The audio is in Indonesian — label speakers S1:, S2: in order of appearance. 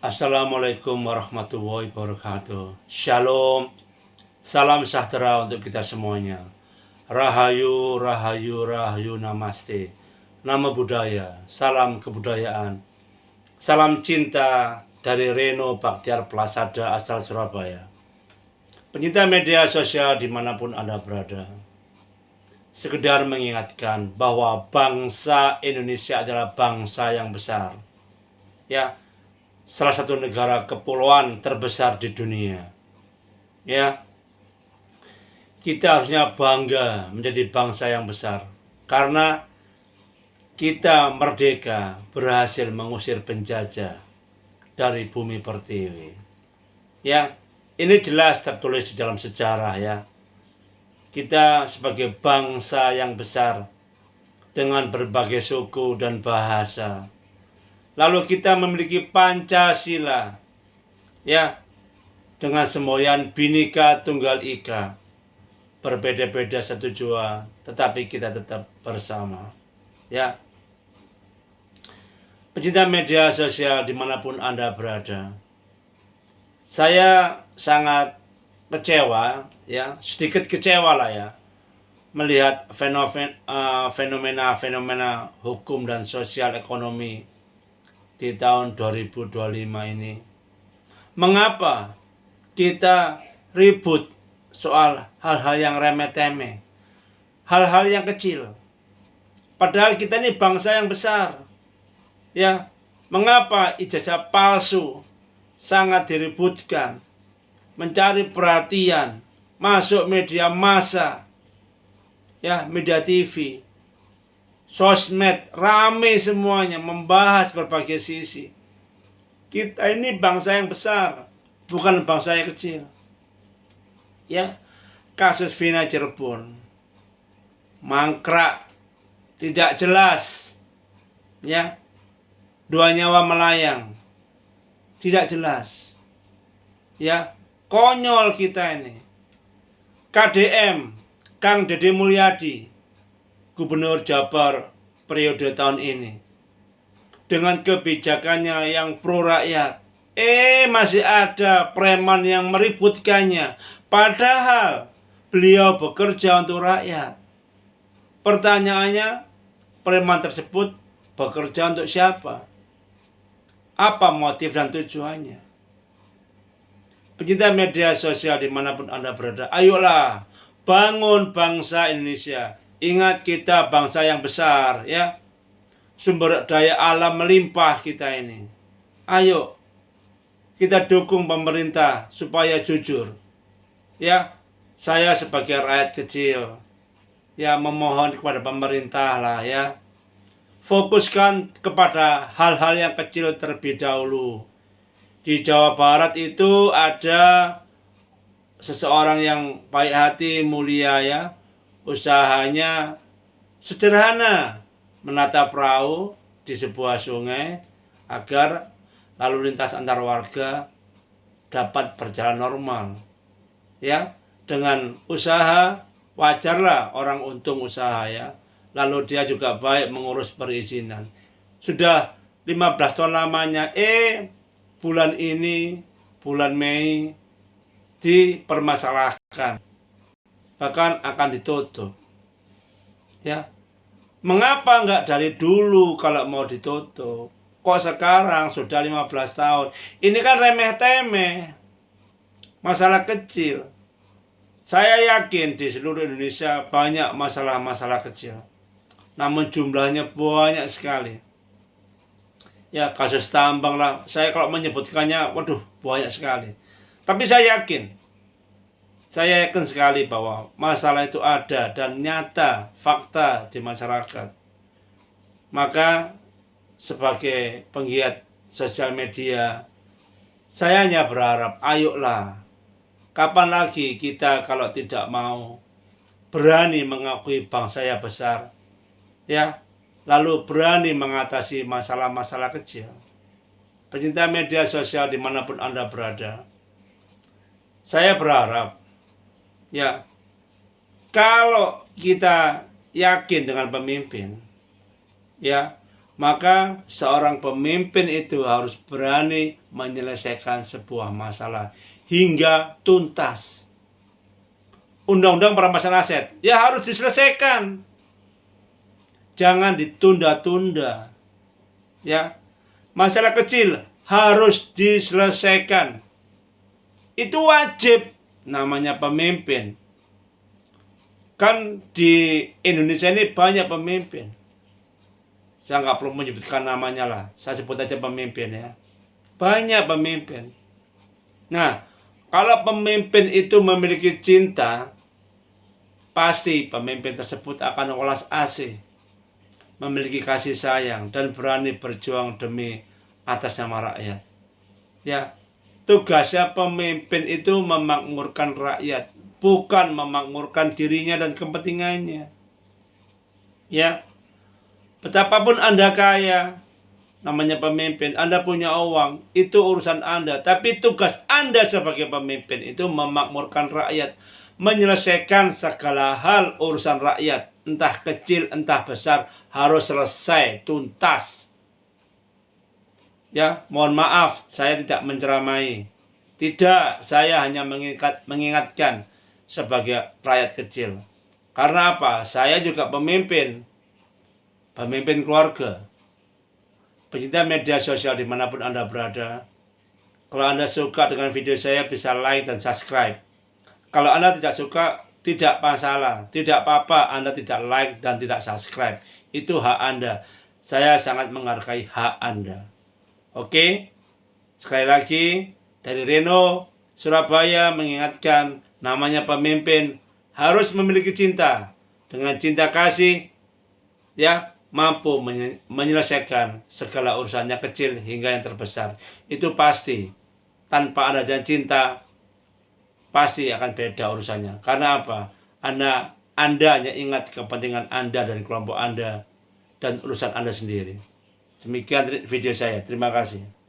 S1: Assalamualaikum warahmatullahi wabarakatuh. Shalom, salam sejahtera untuk kita semuanya. Rahayu, rahayu, rahayu, namaste. Nama budaya, salam kebudayaan. Salam cinta dari Reno Baktiar Plasada asal Surabaya. Pencinta media sosial dimanapun Anda berada. Sekedar mengingatkan bahwa bangsa Indonesia adalah bangsa yang besar. Ya, salah satu negara kepulauan terbesar di dunia. Ya, kita harusnya bangga menjadi bangsa yang besar karena kita merdeka, berhasil mengusir penjajah dari bumi pertiwi. Ya, ini jelas tertulis di dalam sejarah ya. Kita sebagai bangsa yang besar dengan berbagai suku dan bahasa. Lalu kita memiliki Pancasila, ya, dengan semboyan Bhinneka Tunggal Ika. Berbeda-beda satu jua, tetapi kita tetap bersama. Ya, pencinta media sosial dimanapun Anda berada, saya sangat kecewa, ya, sedikit kecewa lah ya, melihat fenomena hukum dan sosial ekonomi di tahun 2025 ini. Mengapa kita ribut soal hal-hal yang remeh-temeh, hal-hal yang kecil, padahal kita ini bangsa yang besar. Ya, mengapa ijazah palsu sangat diributkan, mencari perhatian, masuk media massa, ya, media TV, sosmed, rame semuanya membahas berbagai sisi. Kita ini bangsa yang besar, bukan bangsa yang kecil. Ya, kasus Vina Cirebon, mangkrak, tidak jelas, ya, 2 nyawa melayang, tidak jelas, ya, konyol kita ini. KDM, Kang Dede Mulyadi, Gubernur Jabar periode tahun ini, dengan kebijakannya yang pro rakyat, masih ada preman yang meributkannya, padahal beliau bekerja untuk rakyat. Pertanyaannya, preman tersebut bekerja untuk siapa? Apa motif dan tujuannya? Pencinta media sosial dimanapun Anda berada, ayolah bangun bangsa Indonesia. Ingat kita bangsa yang besar, ya. Sumber daya alam melimpah kita ini. Ayo kita dukung pemerintah supaya jujur. Ya, saya sebagai rakyat kecil, ya, memohon kepada pemerintah lah ya. Fokuskan kepada hal-hal yang kecil terlebih dahulu. Di Jawa Barat itu ada seseorang yang baik hati, mulia ya. Usahanya sederhana, menata perahu di sebuah sungai agar lalu lintas antar warga dapat berjalan normal. Ya, dengan usaha wajarlah orang untung usaha ya. Lalu dia juga baik mengurus perizinan. Sudah 15 tahun lamanya, bulan ini, bulan Mei, dipermasalahkan. Bahkan akan ditutup. Ya, mengapa enggak dari dulu kalau mau ditutup? Kok sekarang sudah 15 tahun? Ini kan remeh-temeh. Masalah kecil. Saya yakin di seluruh Indonesia banyak masalah-masalah kecil. Namun jumlahnya banyak sekali. Ya, kasus tambang lah. Saya kalau menyebutkannya, waduh, banyak sekali. Tapi saya yakin sekali bahwa masalah itu ada dan nyata, fakta di masyarakat. Maka sebagai penggiat sosial media, saya hanya berharap, ayolah, kapan lagi kita kalau tidak mau berani mengakui bangsa yang besar, ya, lalu berani mengatasi masalah-masalah kecil. Pencinta media sosial dimanapun Anda berada, saya berharap, ya, kalau kita yakin dengan pemimpin, ya, Maka seorang pemimpin itu harus berani menyelesaikan sebuah masalah hingga tuntas. Undang-undang perampasan aset ya harus diselesaikan. Jangan ditunda-tunda. Ya. Masalah kecil harus diselesaikan. Itu wajib, namanya pemimpin. Kan di Indonesia ini banyak pemimpin. Saya nggak perlu menyebutkan namanya lah. Saya sebut aja pemimpin ya. Banyak pemimpin. Nah, kalau pemimpin itu memiliki cinta, pasti pemimpin tersebut akan ulas asih, memiliki kasih sayang, dan berani berjuang demi atas nama rakyat. Ya, tugasnya pemimpin itu memakmurkan rakyat, bukan memakmurkan dirinya dan kepentingannya. Ya, betapapun Anda kaya, namanya pemimpin, Anda punya uang, itu urusan Anda. Tapi tugas Anda sebagai pemimpin itu memakmurkan rakyat, menyelesaikan segala hal urusan rakyat, entah kecil, entah besar, harus selesai, tuntas. Ya, mohon maaf, saya tidak menceramai. Tidak, saya hanya mengingatkan sebagai rakyat kecil. Karena apa? Saya juga pemimpin keluarga, pencinta media sosial dimanapun Anda berada. Kalau Anda suka dengan video saya, bisa like dan subscribe. Kalau Anda tidak suka, tidak masalah, tidak apa-apa Anda tidak like dan tidak subscribe. Itu hak Anda. Saya sangat menghargai hak Anda. Oke? Sekali lagi, dari Reno, Surabaya mengingatkan, namanya pemimpin harus memiliki cinta. Dengan cinta kasih, ya, mampu menyelesaikan segala urusannya kecil hingga yang terbesar. Itu pasti. Tanpa ada cinta, pasti akan beda urusannya. Karena apa? Anda hanya ingat kepentingan Anda dan kelompok Anda dan urusan Anda sendiri. Demikian video saya. Terima kasih.